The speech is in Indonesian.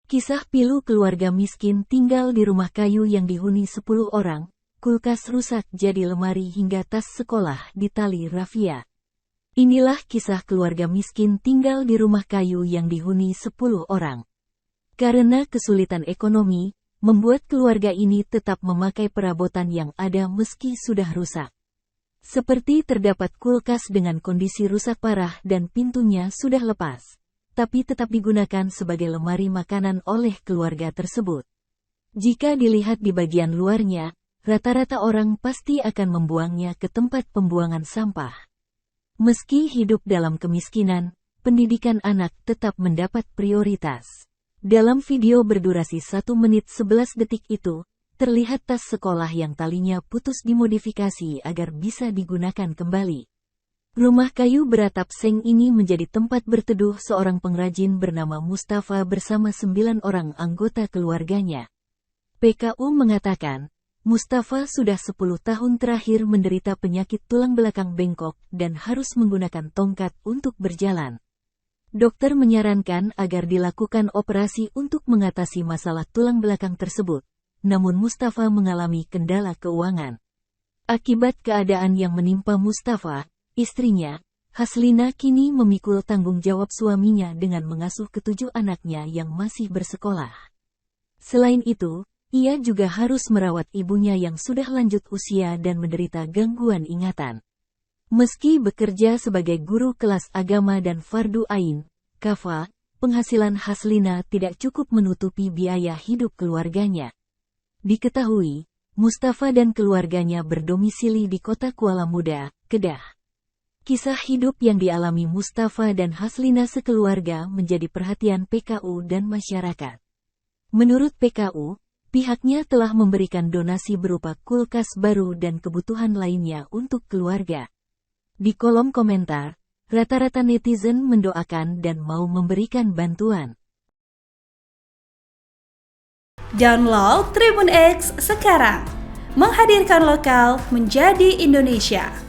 Kisah pilu keluarga miskin tinggal di rumah kayu yang dihuni 10 orang, kulkas rusak jadi lemari hingga tas sekolah di tali rafia. Inilah kisah keluarga miskin tinggal di rumah kayu yang dihuni 10 orang. Karena kesulitan ekonomi, membuat keluarga ini tetap memakai perabotan yang ada meski sudah rusak. Seperti terdapat kulkas dengan kondisi rusak parah dan pintunya sudah lepas, tapi tetap digunakan sebagai lemari makanan oleh keluarga tersebut. Jika dilihat di bagian luarnya, rata-rata orang pasti akan membuangnya ke tempat pembuangan sampah. Meski hidup dalam kemiskinan, pendidikan anak tetap mendapat prioritas. Dalam video berdurasi 1 menit 11 detik itu, terlihat tas sekolah yang talinya putus dimodifikasi agar bisa digunakan kembali. Rumah kayu beratap seng ini menjadi tempat berteduh seorang pengrajin bernama Mustafa bersama 9 orang anggota keluarganya. PKU mengatakan, Mustafa sudah 10 tahun terakhir menderita penyakit tulang belakang bengkok dan harus menggunakan tongkat untuk berjalan. Dokter menyarankan agar dilakukan operasi untuk mengatasi masalah tulang belakang tersebut, namun Mustafa mengalami kendala keuangan. Akibat keadaan yang menimpa Mustafa, istrinya, Haslina kini memikul tanggung jawab suaminya dengan mengasuh ke-7 anaknya yang masih bersekolah. Selain itu, ia juga harus merawat ibunya yang sudah lanjut usia dan menderita gangguan ingatan. Meski bekerja sebagai guru kelas agama dan fardu ain, kafah, penghasilan Haslina tidak cukup menutupi biaya hidup keluarganya. Diketahui, Mustafa dan keluarganya berdomisili di kota Kuala Muda, Kedah. Kisah hidup yang dialami Mustafa dan Haslina sekeluarga menjadi perhatian PKU dan masyarakat. Menurut PKU, pihaknya telah memberikan donasi berupa kulkas baru dan kebutuhan lainnya untuk keluarga. Di kolom komentar, rata-rata netizen mendoakan dan mau memberikan bantuan. Download Tribun X sekarang, menghadirkan lokal menjadi Indonesia.